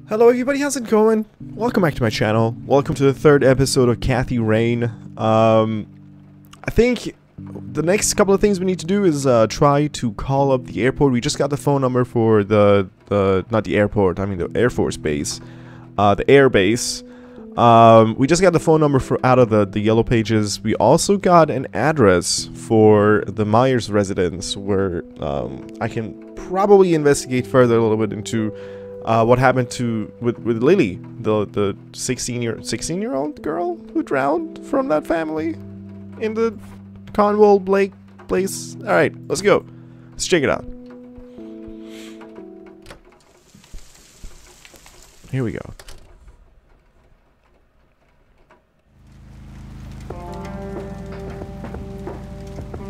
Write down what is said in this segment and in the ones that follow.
Hello everybody, how's it going? Welcome back to my channel. Welcome to the third episode of Kathy Rain. I think the next couple of things we need to do is try to call up the airport. We just got the phone number for not the airport, I mean the Air Force base. The air base. We just got the phone number for out of the yellow pages. We also got an address for the Myers residence where I can probably investigate further a little bit into what happened with Lily, the 16-year-old girl who drowned from that family in the Conwell place. All right, let's go. Let's check it out. Here we go.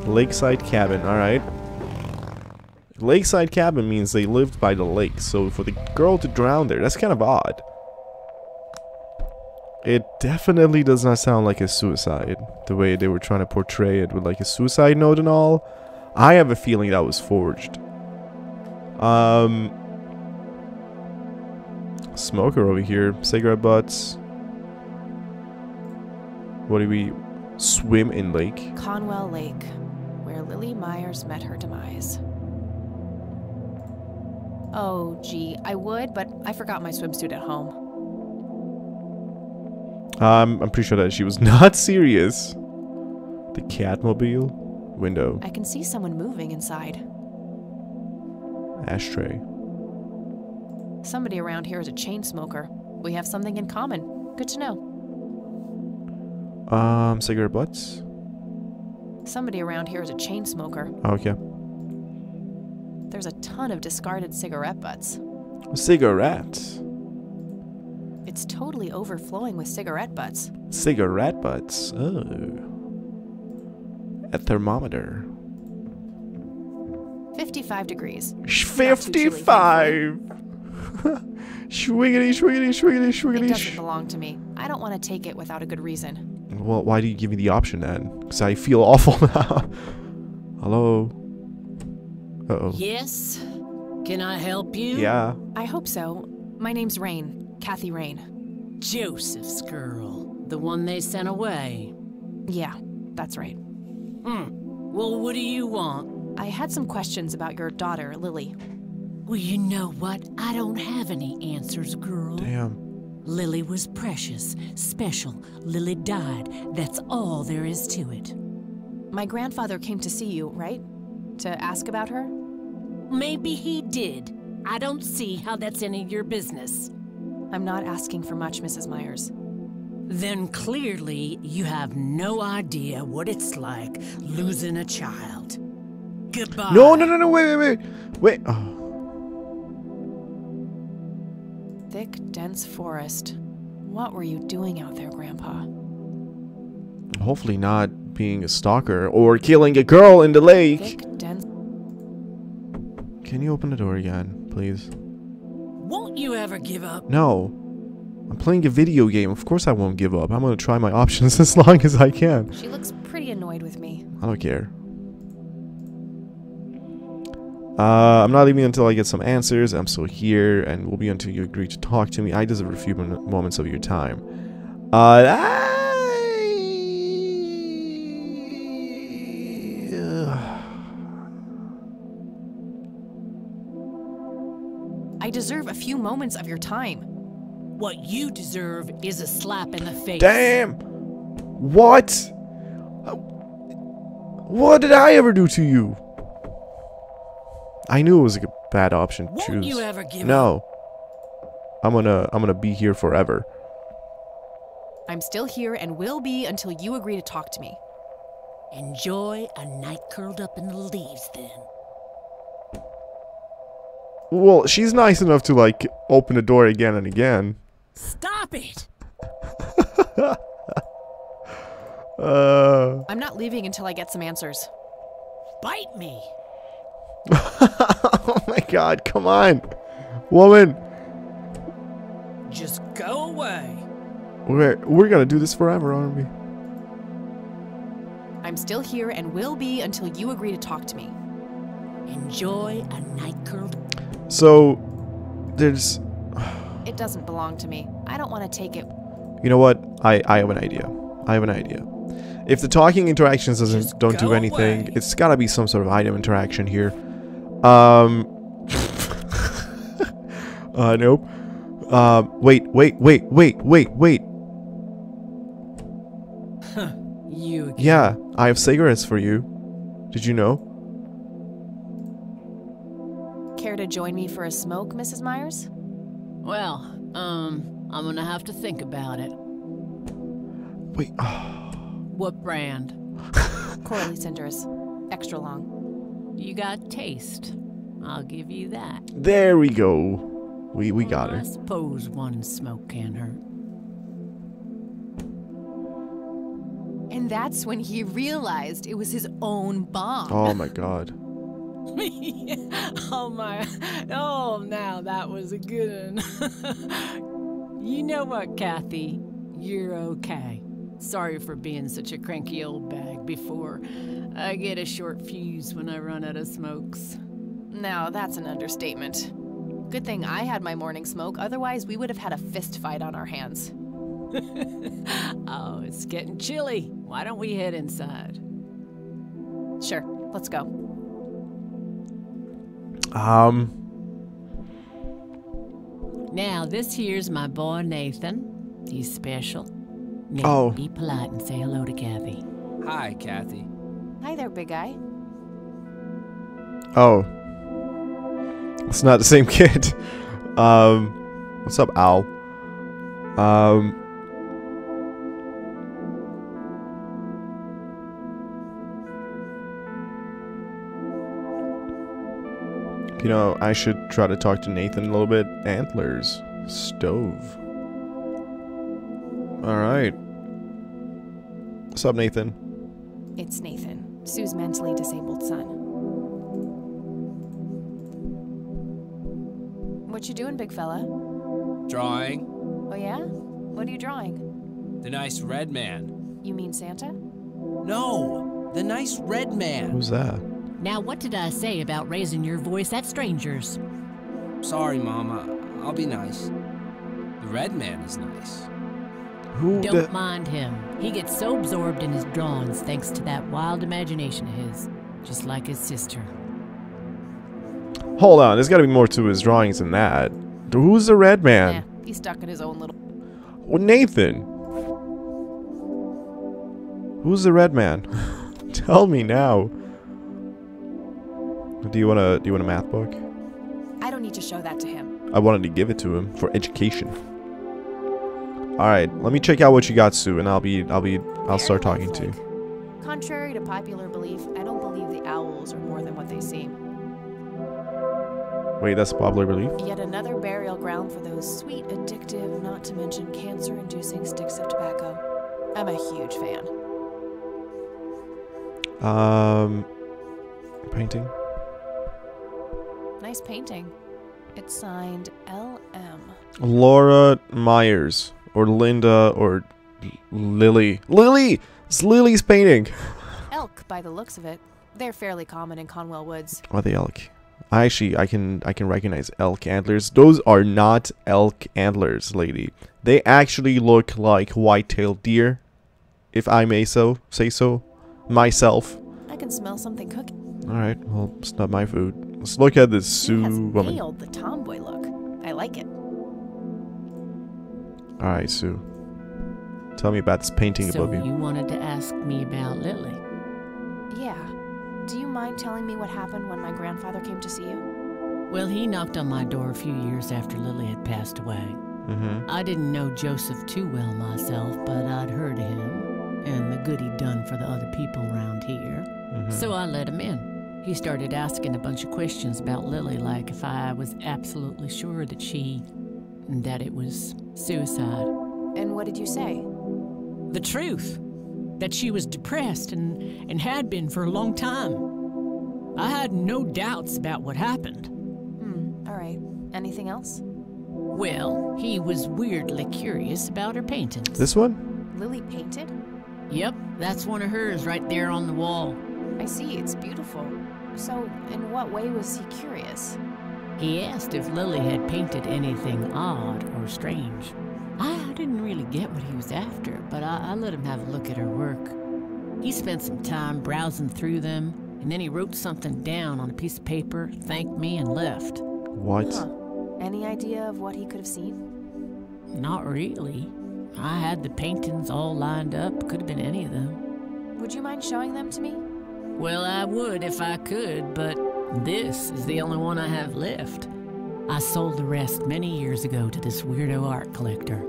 Lakeside Cabin. All right. Lakeside Cabin means they lived by the lake, so for the girl to drown there, that's kind of odd. It definitely does not sound like a suicide, the way they were trying to portray it with like a suicide note and all. I have a feeling that was forged. Smoker over here, cigarette butts. What do we swim in lake? Conwell Lake, where Lily Myers met her demise. Oh, gee, I would, but I forgot my swimsuit at home. I'm pretty sure that she was not serious. The Catmobile window. I can see someone moving inside. Ashtray. Somebody around here is a chain smoker. We have something in common. Good to know. Cigarette butts. Somebody around here is a chain smoker. Okay. There's a ton of discarded cigarette butts. Cigarettes. It's totally overflowing with cigarette butts. Cigarette butts. Oh. A thermometer. 55 degrees. 55! Schwiggity, schwiggity, schwiggity, schwiggity. It doesn't belong to me. I don't want to take it without a good reason. Well, why do you give me the option then? Because I feel awful now. Hello? Uh-oh. Yes? Can I help you? Yeah. I hope so. My name's Rain. Kathy Rain. Joseph's girl. The one they sent away. Yeah, that's right. Well, what do you want? I had some questions about your daughter, Lily. Well, you know what? I don't have any answers, girl. Damn. Lily was precious, special. Lily died. That's all there is to it. My grandfather came to see you, right? To ask about her? Maybe he did. I don't see how that's any of your business. I'm not asking for much, Mrs. Myers. Then clearly you have no idea what it's like losing a child. Goodbye. No, wait. Oh. Thick, dense forest. What were you doing out there, Grandpa? Hopefully not being a stalker or killing a girl in the lake. Thick, dense. Can you open the door again, please? Won't you ever give up? No. I'm playing a video game. Of course I won't give up. I'm gonna try my options as long as I can. She looks pretty annoyed with me. I don't care. I'm not leaving until I get some answers. I'm still here and will be until you agree to talk to me. I deserve a few moments of your time. I deserve a few moments of your time. What you deserve is a slap in the face. Damn! What? What did I ever do to you? I knew it was a bad option to choose. Won't you ever give No. up? I'm gonna be here forever. I'm still here and will be until you agree to talk to me. Enjoy a night curled up in the leaves, then. Well, she's nice enough to like open the door again and again. Stop it! I'm not leaving until I get some answers. Bite me! Oh my god, come on. Woman. Just go away. We're gonna do this forever, aren't we? I'm still here and will be until you agree to talk to me. Enjoy a night curled. So, there's... It doesn't belong to me. I don't want to take it. You know what? I have an idea. I have an idea. If the talking interactions don't do anything, away. it's gotta be some sort of item interaction here. Nope. Wait. You again. Yeah, I have cigarettes for you. Did you know? Care to join me for a smoke, Mrs. Myers? Well, I'm gonna have to think about it. Wait. What brand? Corley cinders. Extra long. You got taste. I'll give you that. There we go. We got I her. suppose one smoke can't hurt. And that's when he realized it was his own bomb. Oh my god. Oh my. Oh, now that was a good one. You know what, Kathy? You're okay. Sorry for being such a cranky old bag before. I get a short fuse when I run out of smokes. Now, that's an understatement. Good thing I had my morning smoke, otherwise we would have had a fist fight on our hands. Oh, it's getting chilly. Why don't we head inside? Sure, let's go. Now, this here's my boy Nathan. He's special. Nate, Oh. be polite and say hello to Kathy. Hi, Kathy. Hi there, big guy. Oh. It's not the same kid. What's up, Al? You know, I should try to talk to Nathan a little bit. Antlers. Stove. Alright. What's up, Nathan? It's Nathan, Sue's mentally disabled son. What you doing, big fella? Drawing. Oh yeah? What are you drawing? The nice red man. You mean Santa? No! The nice red man. Who's that? Now, what did I say about raising your voice at strangers? Sorry, Mama. I'll be nice. The red man is nice. Who Don't the... mind him. He gets so absorbed in his drawings thanks to that wild imagination of his, just like his sister. Hold on, there's gotta be more to his drawings than that. Who's the red man? Yeah, he's stuck in his own little... Well, Nathan. Who's the red man? Tell me now. Do you want a math book? I don't need to show that to him. I wanted to give it to him for education. All right, let me check out what you got, Sue, and I'll start talking to you. Contrary to popular belief, I don't believe the owls are more than what they seem. Wait, that's popular belief? Yet another burial ground for those sweet, addictive, not to mention cancer-inducing sticks of tobacco. I'm a huge fan. Painting. Nice painting. It's signed L.M. Laura Myers or Linda or Lily. Lily! It's Lily's painting. Elk, by the looks of it. They're fairly common in Conwell Woods. Are they elk? I can recognize elk antlers. Those are not elk antlers, lady. They actually look like white-tailed deer, if I may say so myself. I can smell something cooking. All right, well, it's not my food. Let's look at this Sue Sue has woman. nailed the tomboy look. I like it. All right, Sue. Tell me about this painting So above you. you wanted to ask me about Lily? Yeah. Do you mind telling me what happened when my grandfather came to see you? Well, he knocked on my door a few years after Lily had passed away. I didn't know Joseph too well myself, but I'd heard of him and the good he'd done for the other people around here. So I let him in. He started asking a bunch of questions about Lily, like if I was absolutely sure that it was suicide. And what did you say? The truth. That she was depressed and had been for a long time. I had no doubts about what happened. All right. Anything else? Well, he was weirdly curious about her paintings. This one? Lily painted? Yep, that's one of hers right there on the wall. I see. It's beautiful. So, in what way was he curious? He asked if Lily had painted anything odd or strange. I didn't really get what he was after, but I let him have a look at her work. He spent some time browsing through them, and then he wrote something down on a piece of paper, thanked me, and left. What? Huh. Any idea of what he could have seen? Not really. I had the paintings all lined up. Could have been any of them. Would you mind showing them to me? Well, I would if I could, but this is the only one I have left. I sold the rest many years ago to this weirdo art collector.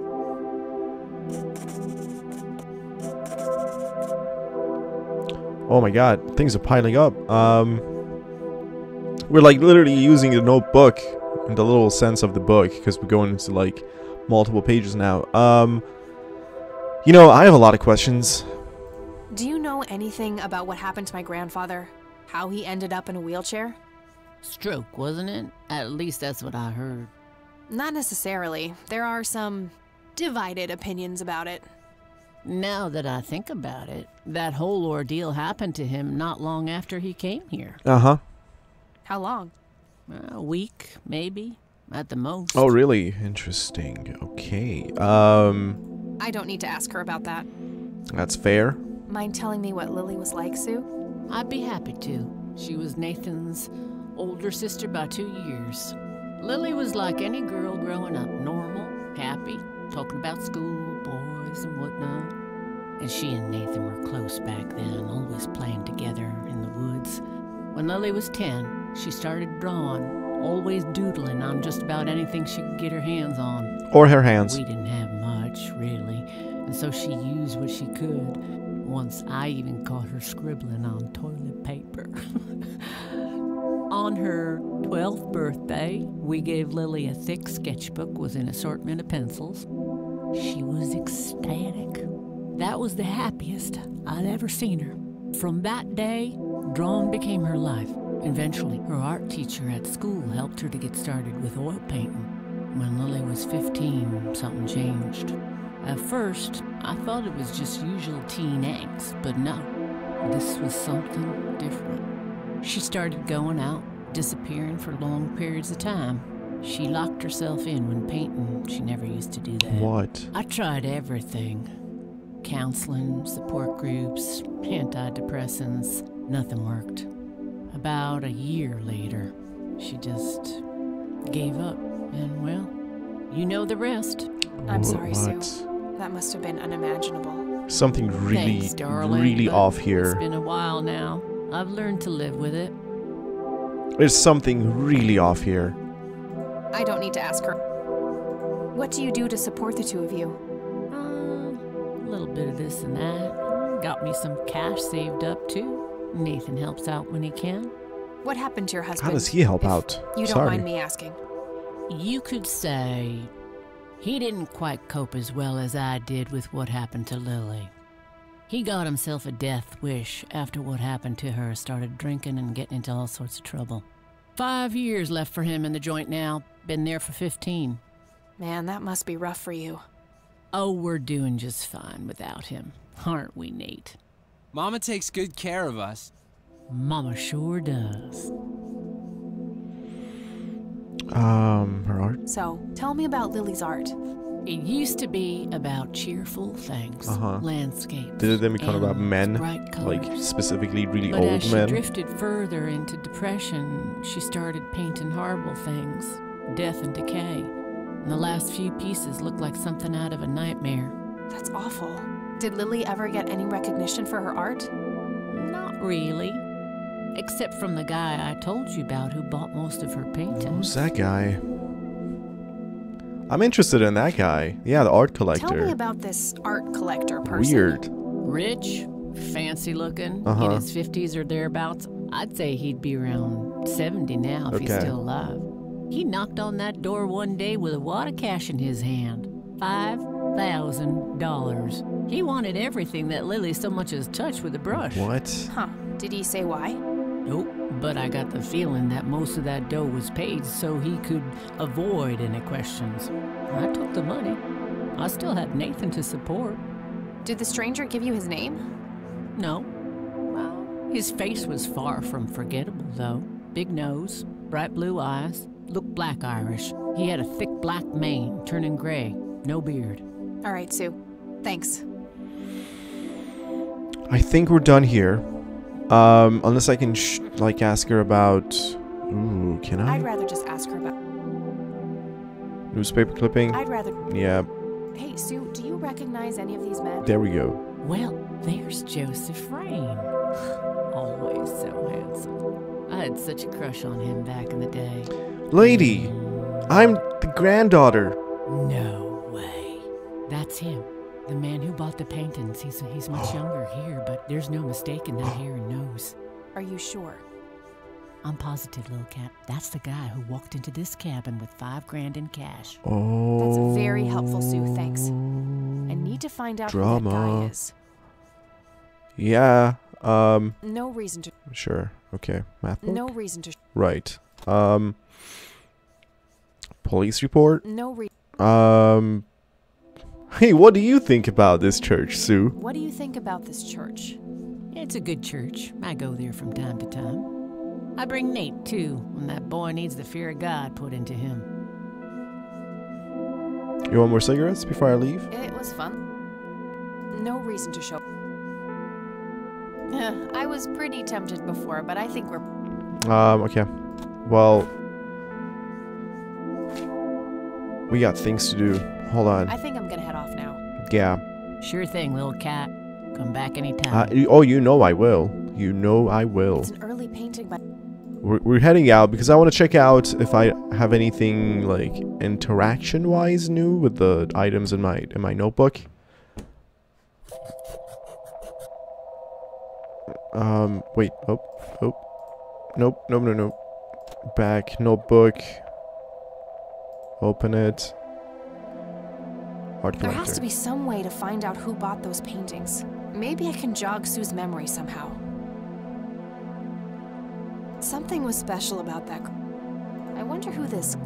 Oh my god, things are piling up. We're like literally using the notebook in the little sense of the book because we're going into like multiple pages now. You know, I have a lot of questions. Do you know anything about what happened to my grandfather? How he ended up in a wheelchair? Stroke, wasn't it? At least that's what I heard. Not necessarily. There are some divided opinions about it. Now that I think about it, that whole ordeal happened to him not long after he came here. Uh-huh. How long? A week, maybe, at the most. Oh, really? Interesting. Okay. I don't need to ask her about that. That's fair. Mind telling me what Lily was like, Sue? I'd be happy to. She was Nathan's older sister by 2 years. Lily was like any girl growing up, normal, happy, talking about school, boys, and whatnot. And she and Nathan were close back then, always playing together in the woods. When Lily was 10, she started drawing, always doodling on just about anything she could get her hands on. Or her hands. We didn't have much, really, and so she used what she could. Once I even caught her scribbling on toilet paper. On her 12th birthday, we gave Lily a thick sketchbook with an assortment of pencils. She was ecstatic. That was the happiest I'd ever seen her. From that day, drawing became her life. Eventually, her art teacher at school helped her to get started with oil painting. When Lily was 15, something changed. At first, I thought it was just usual teen angst, but no, this was something different. She started going out, disappearing for long periods of time. She locked herself in when painting. She never used to do that. What? I tried everything. Counseling, support groups, antidepressants. Nothing worked. About a year later, she just gave up. And, well, you know the rest. I'm sorry, What? Sue. That must have been unimaginable. Something really, Thanks, darling, really but off It's here. been a while now. I've learned to live with it. There's something really off here. I don't need to ask her. What do you do to support the two of you? A little bit of this and that. Got me some cash saved up, too. Nathan helps out when he can. What happened to your husband? How does he help if out? You don't Sorry. mind me asking. You could say he didn't quite cope as well as I did with what happened to Lily. He got himself a death wish after what happened to her, started drinking and getting into all sorts of trouble. 5 years left for him in the joint now. Been there for 15. Man, that must be rough for you. Oh, we're doing just fine without him. Aren't we, Nate? Mama takes good care of us. Mama sure does. Her art? So, tell me about Lily's art. It used to be about cheerful things, landscapes. Did it then become about animals, men? bright colors. Like, specifically really But old as she men? drifted further into depression, she started painting horrible things, death and decay. And the last few pieces looked like something out of a nightmare. That's awful. Did Lily ever get any recognition for her art? Not really. Except from the guy I told you about who bought most of her paintings. Who's that guy? I'm interested in that guy. Yeah, the art collector. Tell me about this art collector person. Weird. Rich, fancy looking, Uh-huh. in his 50s or thereabouts. I'd say he'd be around 70 now if he's Okay. still alive. He knocked on that door one day with a wad of cash in his hand. $5,000. He wanted everything that Lily so much as touched with a brush. What? Huh. Did he say why? Nope, but I got the feeling that most of that dough was paid so he could avoid any questions. I took the money. I still had Nathan to support. Did the stranger give you his name? No. Well, his face was far from forgettable, though. Big nose, bright blue eyes, Looked black Irish. He had a thick black mane, turning gray. No beard. All right, Sue. Thanks. I think we're done here. Unless I can, like, ask her about... Ooh, can I? I'd rather just ask her about... Newspaper clipping? I'd rather... Yeah. Hey, Sue, do you recognize any of these men? There we go. Well, there's Joseph Rain. Always so handsome. I had such a crush on him back in the day. Lady! I'm the granddaughter. No way. That's him. The man who bought the paintings. He's much younger here, but there's no mistaking that hair and nose. Are you sure? I'm positive, little cat. That's the guy who walked into this cabin with $5 grand in cash. Oh. That's very helpful, Sue. Thanks. I need to find out who that guy is. Yeah. No reason to... Sure. Okay. Math book? No reason to... Right. Police report? No reason... Hey, what do you think about this church, Sue? What do you think about this church? It's a good church. I go there from time to time. I bring Nate, too, when that boy needs the fear of God put into him. You want more cigarettes before I leave? It was fun. No reason to show... I was pretty tempted before, but I think we're... Okay. Well... We got things to do. Hold on. I think I'm gonna head off now. Yeah. Sure thing, little cat. Come back anytime. Oh, you know I will. You know I will. It's an early painting by... We're heading out because I want to check out if I have anything, like, interaction-wise new with the items in my notebook. Wait. Oh. Nope. No. Back. Notebook. Open it. Art There collector. has to be some way to find out who bought those paintings. Maybe I can jog Sue's memory somehow. Something was special about that. I wonder who this...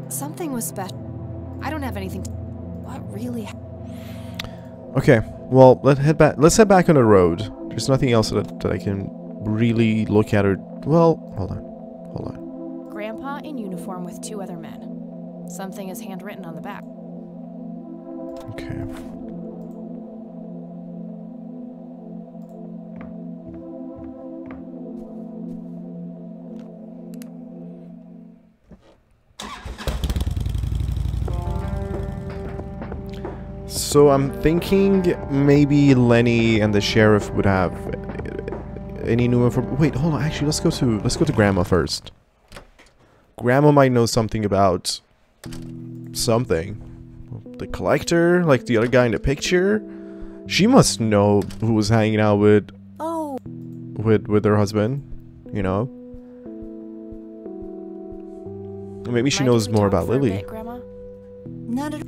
Something was special. I don't have anything to... What really... Okay, well, let's head back on the road. There's nothing else that I can really look at or... Well, hold on. Grandpa in uniform with 2 other men. Something is handwritten on the back. Okay. So I'm thinking maybe Lenny and the sheriff would have any new info. Wait, hold on. Actually, let's go to Grandma first. Grandma might know something about something. The collector, like the other guy in the picture. She must know who was hanging out with. Oh. With her husband, you know. Maybe she knows more about Lily. Bit, Grandma? Not at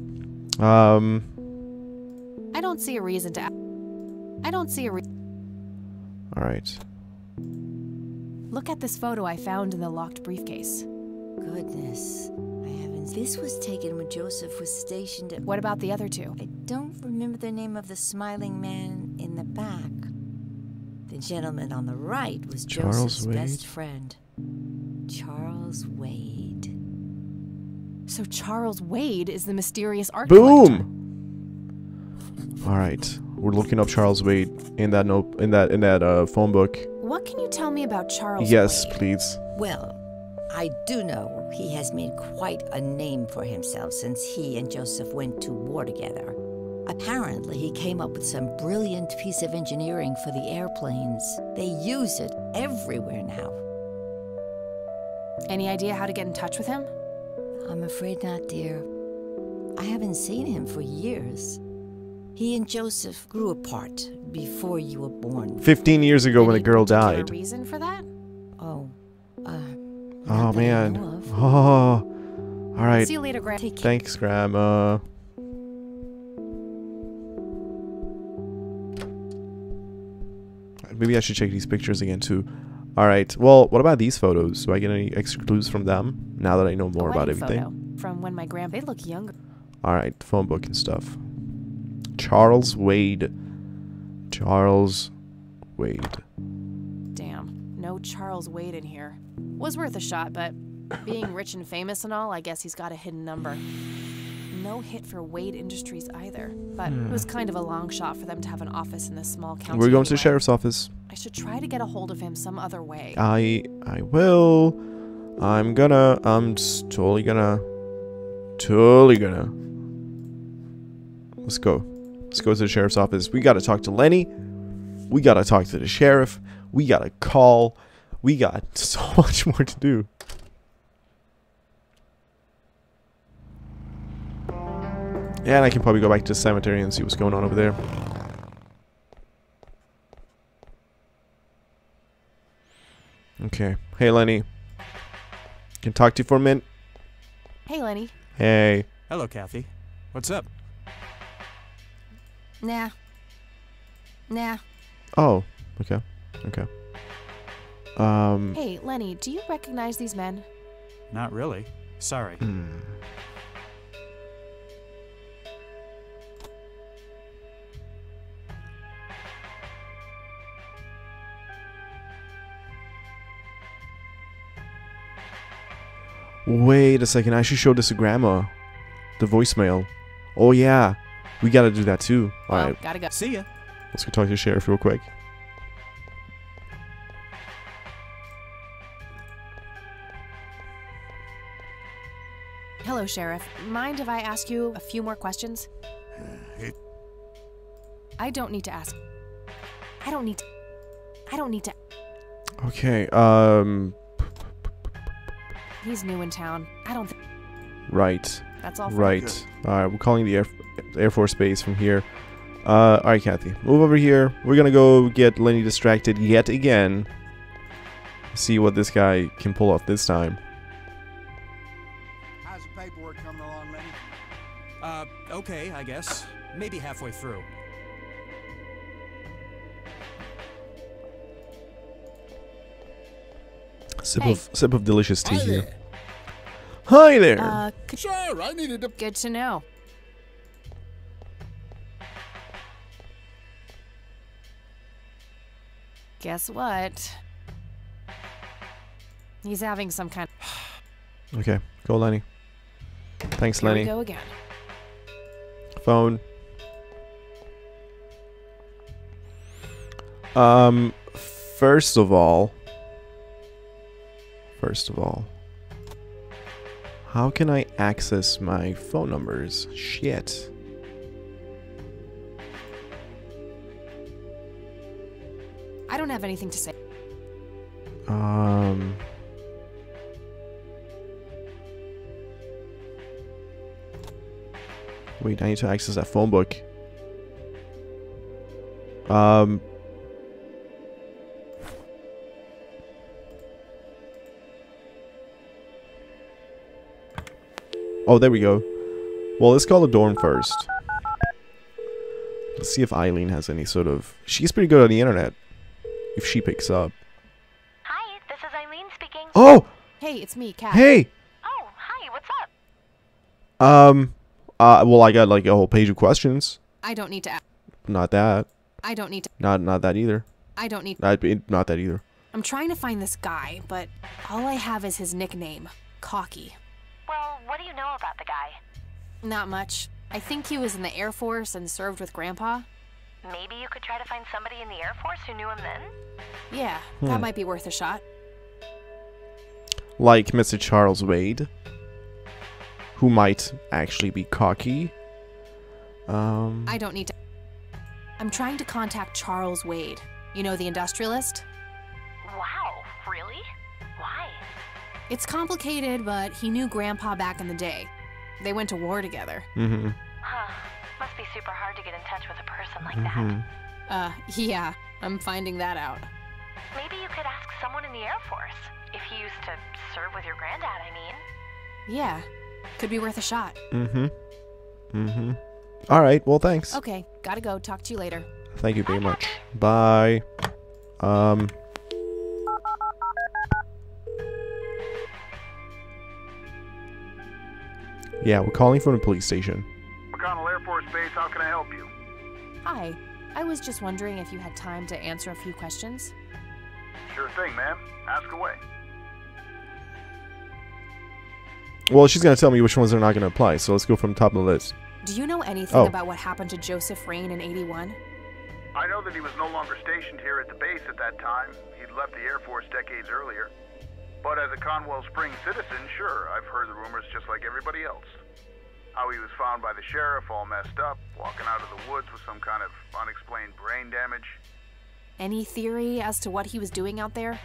I don't see a reason to. All right. Look at this photo I found in the locked briefcase. goodness. I haven't. This was taken when Joseph was stationed at. What about the other 2? I don't remember the name of the smiling man in the back. The gentleman on the right was Joseph's best friend, Charles Wade. So Charles Wade is the mysterious art collector. Boom! Alright. We're looking up Charles Wade in that phone book. What can you tell me about Charles Yes, Wade? please. Well, I do know he has made quite a name for himself since he and Joseph went to war together. Apparently, he came up with some brilliant piece of engineering for the airplanes. They use it everywhere now. Any idea how to get in touch with him? I'm afraid not, dear. I haven't seen him for years. He and Joseph grew apart before you were born. 15 years ago when a girl particular died. Reason for that? Oh, Oh, man. Oh. Alright. See you later, Grandma. Thanks, Grandma. Maybe I should check these pictures again, too. Alright. Well, what about these photos? Do I get any extra clues from them? Now that I know more about everything. Photo from when my grandpa... They look younger. Alright. Phone book and stuff. Charles Wade. Charles Wade. Damn. No Charles Wade in here. Was worth a shot, but Being rich and famous and all, I guess he's got a hidden number. No hit for Wade Industries either, but it was kind of a long shot for them to have an office in this small county. We're going to the anyway. sheriff's office. I should try to get a hold of him some other way. I will. I'm totally gonna. Let's go. Let's go to the sheriff's office. We gotta talk to Lenny. We gotta talk to the sheriff. We gotta call. We got so much more to do. And I can probably go back to the cemetery and see what's going on over there. Okay. Hey, Lenny. Can I talk to you for a minute? Hey, Lenny. Hey. Hello, Kathy. What's up? Nah. Oh. Okay. Okay. Hey, Lenny, do you recognize these men? Not really. Sorry. Wait a second. I should show this to Grandma. The voicemail. Oh, yeah. We gotta do that, too. Well, Alright. gotta go. See ya. Let's go talk to the sheriff real quick. Hello, Sheriff. Mind if I ask you a few more questions? I don't need to ask. I don't need to. Okay, He's new in town. I don't think. right. That's all. Right. Alright, we're calling the Air Force Base from here. Alright, Kathy. Move over here. We're gonna go get Lenny distracted yet again. See what this guy can pull off this time. How's the paperwork coming along, Lenny? Okay, I guess. Maybe halfway through. Sip of delicious tea here. Hi there. Sure, I needed to... Good to know. Guess what? He's having some kind of... Okay, go Lenny. Thanks, Here Lenny. we go again. Phone. First of all, how can I access my phone numbers? Shit. I don't have anything to say. Wait, I need to access that phone book. Oh, there we go. Well, let's call the dorm first. Let's see if Eileen has any sort of... She's pretty good on the internet. If she picks up. Hi, this is Eileen speaking. Oh! Hey, it's me, Kat. Hey! Oh, hi, what's up? Well, I got like a whole page of questions. I don't need to ask. Not that. I don't need to. Not that either. I don't need. Not that either. I'm trying to find this guy, but all I have is his nickname, Cocky. Well, what do you know about the guy? Not much. I think he was in the Air Force and served with Grandpa. Maybe you could try to find somebody in the Air Force who knew him then? Yeah, that might be worth a shot. Like Mr. Charles Wade, who might actually be cocky. I don't need to. I'm trying to contact Charles Wade. You know, the industrialist? Wow, really? Why? It's complicated, but he knew Grandpa back in the day. They went to war together. Huh. Must be super hard to get in touch with a person like that. Yeah, I'm finding that out. Maybe you could ask someone in the Air Force. If he used to serve with your granddad, I mean. Yeah, could be worth a shot. Alright, well, thanks. Okay, gotta go. Talk to you later. Thank you very much. Bye. Yeah, we're calling from the police station. Conwell Air Force Base, how can I help you? Hi, I was just wondering if you had time to answer a few questions. Sure thing, ma'am. Ask away. Well, she's gonna tell me which ones are not gonna apply, so let's go from top of the list. Do you know anything about what happened to Joseph Rain in '81? I know that he was no longer stationed here at the base at that time. He'd left the Air Force decades earlier. But as a Conwell Springs citizen, sure, I've heard the rumors just like everybody else. How he was found by the sheriff all messed up, walking out of the woods with some kind of unexplained brain damage. Any theory as to what he was doing out there?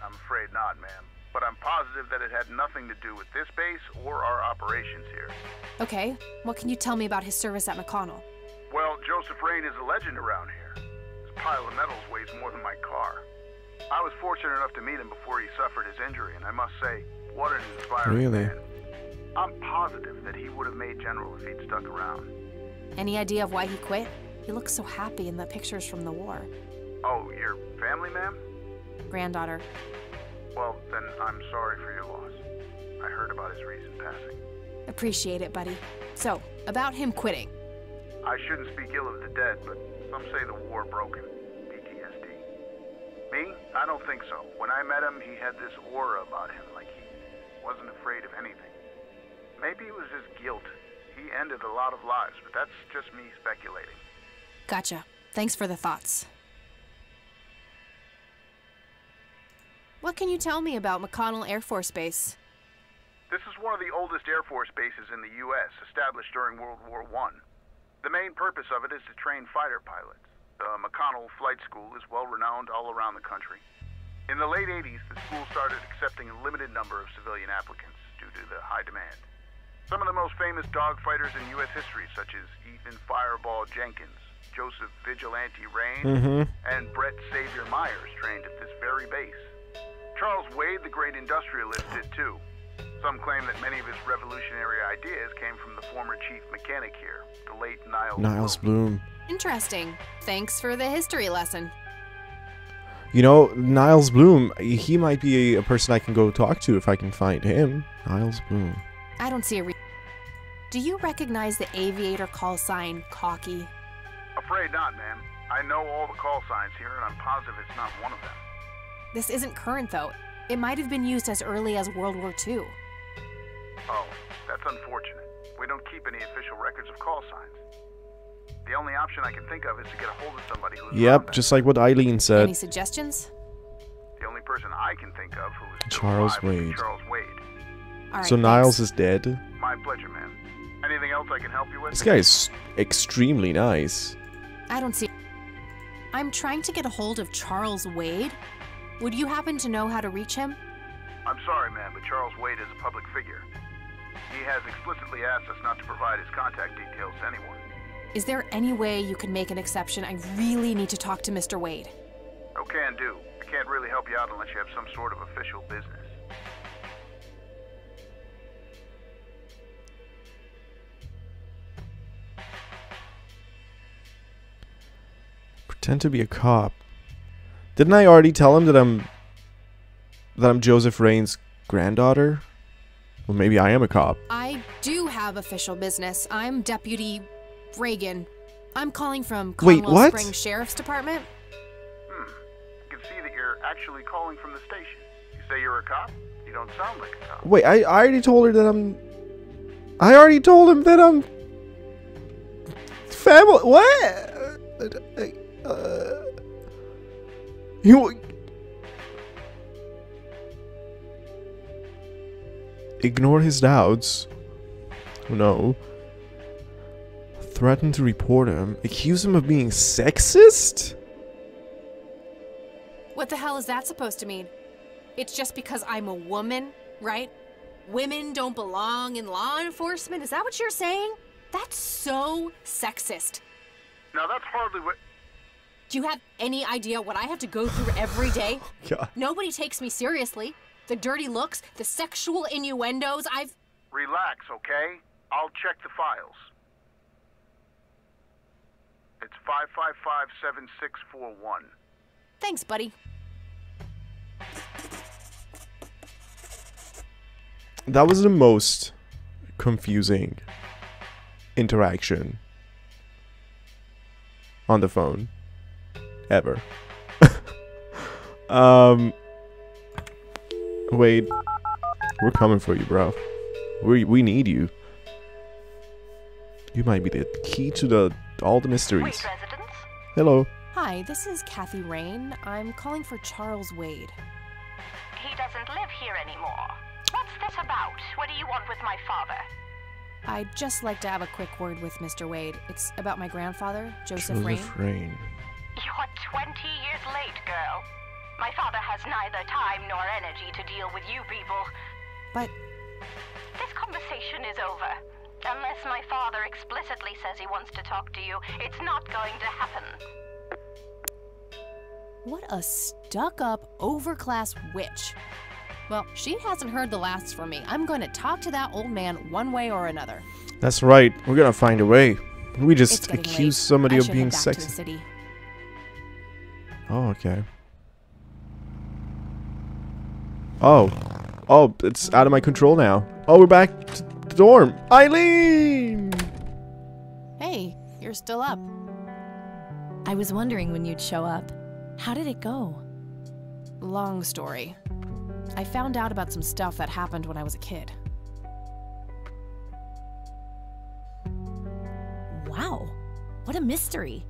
I'm afraid not, ma'am. But I'm positive that it had nothing to do with this base or our operations here. Okay, what can you tell me about his service at McConnell? Well, Joseph Rain is a legend around here. This pile of metals weighs more than my car. I was fortunate enough to meet him before he suffered his injury, and I must say, what an inspiring man. I'm positive that he would have made general if he'd stuck around. Any idea of why he quit? He looks so happy in the pictures from the war. Oh, your family, ma'am? Granddaughter. Well, then I'm sorry for your loss. I heard about his recent passing. Appreciate it, buddy. So, about him quitting. I shouldn't speak ill of the dead, but some say the war broke him. PTSD. Me? I don't think so. When I met him, he had this aura about him, like he wasn't afraid of anything. Maybe it was his guilt. He ended a lot of lives, but that's just me speculating. Gotcha. Thanks for the thoughts. What can you tell me about McConnell Air Force Base? This is one of the oldest Air Force bases in the U.S., established during World War I. The main purpose of it is to train fighter pilots. The McConnell Flight School is well-renowned all around the country. In the late 80s, the school started accepting a limited number of civilian applicants due to the high demand. Some of the most famous dogfighters in U.S. history, such as Ethan Fireball Jenkins, Joseph Vigilante Rain, and Brett Savior Myers, trained at this very base. Charles Wade, the great industrialist, did too. Some claim that many of his revolutionary ideas came from the former chief mechanic here, the late Niles Bloom. Interesting. Thanks for the history lesson. You know, Niles Bloom, he might be a person I can go talk to if I can find him. Niles Bloom. I don't see a Do you recognize the aviator call sign, Cocky? Afraid not, ma'am. I know all the call signs here, and I'm positive it's not one of them. This isn't current, though. It might have been used as early as World War II. Oh, that's unfortunate. We don't keep any official records of call signs. The only option I can think of is to get a hold of somebody who's Yep, just like what Eileen said. Any suggestions? The only person I can think of who is Charles Wade. Charles Wade. All right, so Niles is dead? My pleasure, ma'am. Anything else I can help you with? This guy is extremely nice. I don't see... I'm trying to get a hold of Charles Wade. Would you happen to know how to reach him? I'm sorry, ma'am, but Charles Wade is a public figure. He has explicitly asked us not to provide his contact details to anyone. Is there any way you can make an exception? I really need to talk to Mr. Wade. Oh, can do. I can't really help you out unless you have some sort of official business. Pretend to be a cop. Didn't I already tell him that I'm Joseph Rain's granddaughter? Well, maybe I am a cop. I do have official business. I'm Deputy Reagan. I'm calling from Wait, Conwell what? Springs Sheriff's Department. I can see that you're actually calling from the station. You say you're a cop? You don't sound like a cop. Wait, I already told her that I'm... I already told him that I'm... Family... What? You... Ignore his doubts. No. Threaten to report him. Accuse him of being sexist? What the hell is that supposed to mean? It's just because I'm a woman, right? Women don't belong in law enforcement? Is that what you're saying? That's so sexist. Now that's hardly what... Do you have any idea what I have to go through every day? God. Nobody takes me seriously. The dirty looks, the sexual innuendos, I've... Relax, okay? I'll check the files. It's 555-7641. Thanks, buddy. That was the most confusing interaction on the phone ever. Wade, we're coming for you, bro. We need you. You might be the key to all the mysteries. Wait, residents? Hello. Hi, this is Kathy Rain. I'm calling for Charles Wade. He doesn't live here anymore. What's this about? What do you want with my father? I'd just like to have a quick word with Mr. Wade. It's about my grandfather, Joseph Rain. Rain. You're 20 years late, girl. My father has neither time nor energy to deal with you people. But this conversation is over. Unless my father explicitly says he wants to talk to you, it's not going to happen. what a stuck-up, overclass witch. Well, she hasn't heard the last from me. I'm going to talk to that old man one way or another. That's right. We're gonna find a way. We It's just getting accuse late. somebody I of should being head back to the sexy. city. Oh, okay. Oh. Oh, it's out of my control now. Oh, we're back to the dorm. Eileen! Hey, you're still up. I was wondering when you'd show up. How did it go? Long story. I found out about some stuff that happened when I was a kid. Wow, what a mystery.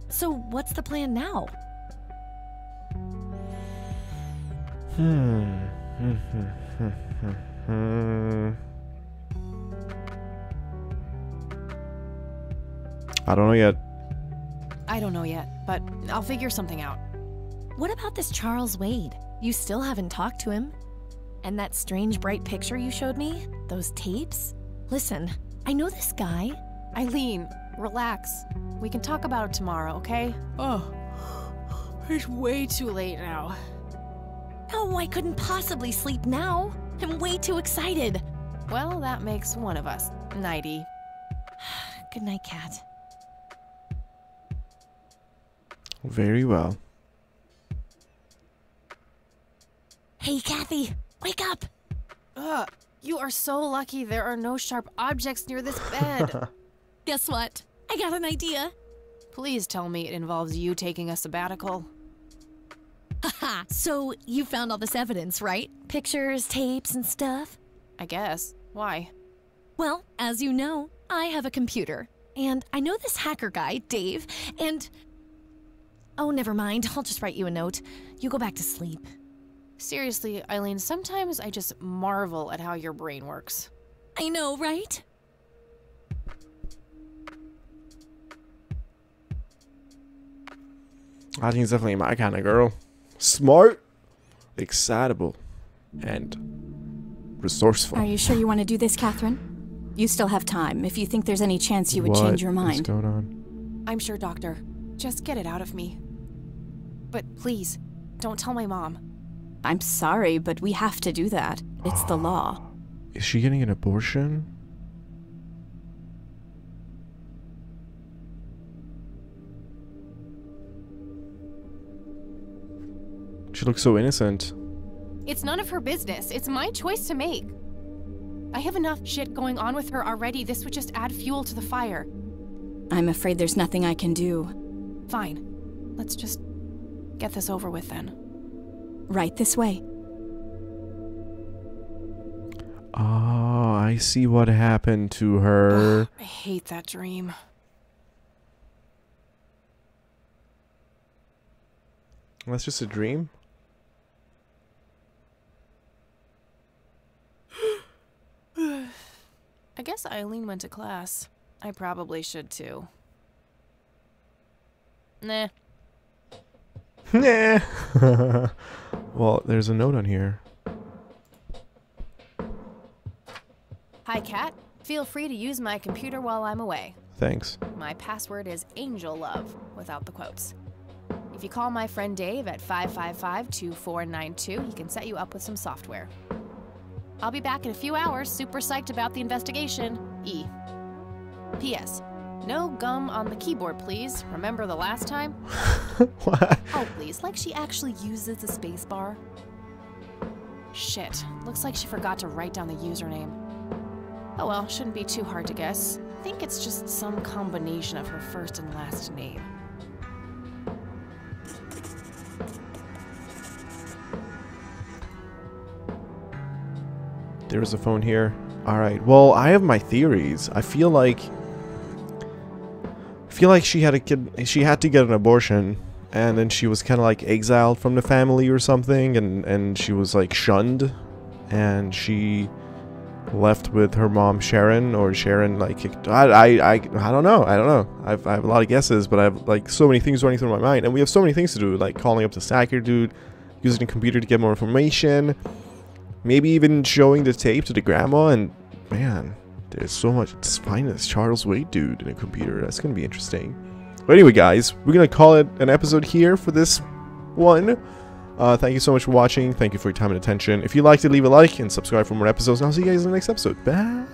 So what's the plan now? I don't know yet. I don't know yet, but I'll figure something out. What about this Charles Wade? You still haven't talked to him. And that strange bright picture you showed me? Those tapes? Listen, I know this guy. Eileen, relax. We can talk about it tomorrow, okay? Oh, it's way too late now. No, I couldn't possibly sleep now. I'm way too excited. Well, that makes one of us. Nighty. Good night, Kat. Very well. Hey, Kathy, wake up! Ugh, you are so lucky there are no sharp objects near this bed. Guess what? I got an idea. Please tell me it involves you taking a sabbatical. Haha, so you found all this evidence, right? Pictures, tapes, and stuff? I guess. Why? Well, as you know, I have a computer. And I know this hacker guy, Dave, and... Oh, never mind. I'll just write you a note. You go back to sleep. Seriously, Eileen, sometimes I just marvel at how your brain works. I know, right? I think it's definitely my kind of girl. Smart, excitable, and resourceful. Are you sure you want to do this, Catherine? You still have time, if you think there's any chance you would change your mind. What's going on? I'm sure, Doctor. Just get it out of me. But please, don't tell my mom. I'm sorry, but we have to do that. It's the law. Is she getting an abortion? She looks so innocent. It's none of her business. It's my choice to make. I have enough shit going on with her already. This would just add fuel to the fire. I'm afraid there's nothing I can do. Fine. Let's just get this over with then. Right this way. Oh, I see what happened to her. Ugh, I hate that dream. That's just a dream? I guess Eileen went to class. I probably should too. Nah. Nah. Well, there's a note on here. Hi, Kat. Feel free to use my computer while I'm away. Thanks. My password is AngelLove, without the quotes. If you call my friend Dave at 555-2492, he can set you up with some software. I'll be back in a few hours, super psyched about the investigation. E. P.S. No gum on the keyboard, please. Remember the last time? What? Oh, please, like she actually uses the space bar. Shit, looks like she forgot to write down the username. Oh well, shouldn't be too hard to guess. I think it's just some combination of her first and last name. There's a phone here. Alright, well, I have my theories. I feel like she had to get an abortion, and then she was kind of like exiled from the family or something, and she was like shunned, and she left with her mom Sharon, or Sharon like kicked. I don't know. I have a lot of guesses, but I have like so many things running through my mind, and we have so many things to do, like calling up the Sacker dude, using the computer to get more information, maybe even showing the tape to the grandma. And man, there's so much. It's finding this Charles Wade dude in a computer. That's gonna be interesting. But anyway, guys, we're gonna call it an episode here for this one. Thank you so much for watching. Thank you for your time and attention. If you liked it, leave a like and subscribe for more episodes, and I'll see you guys in the next episode. Bye.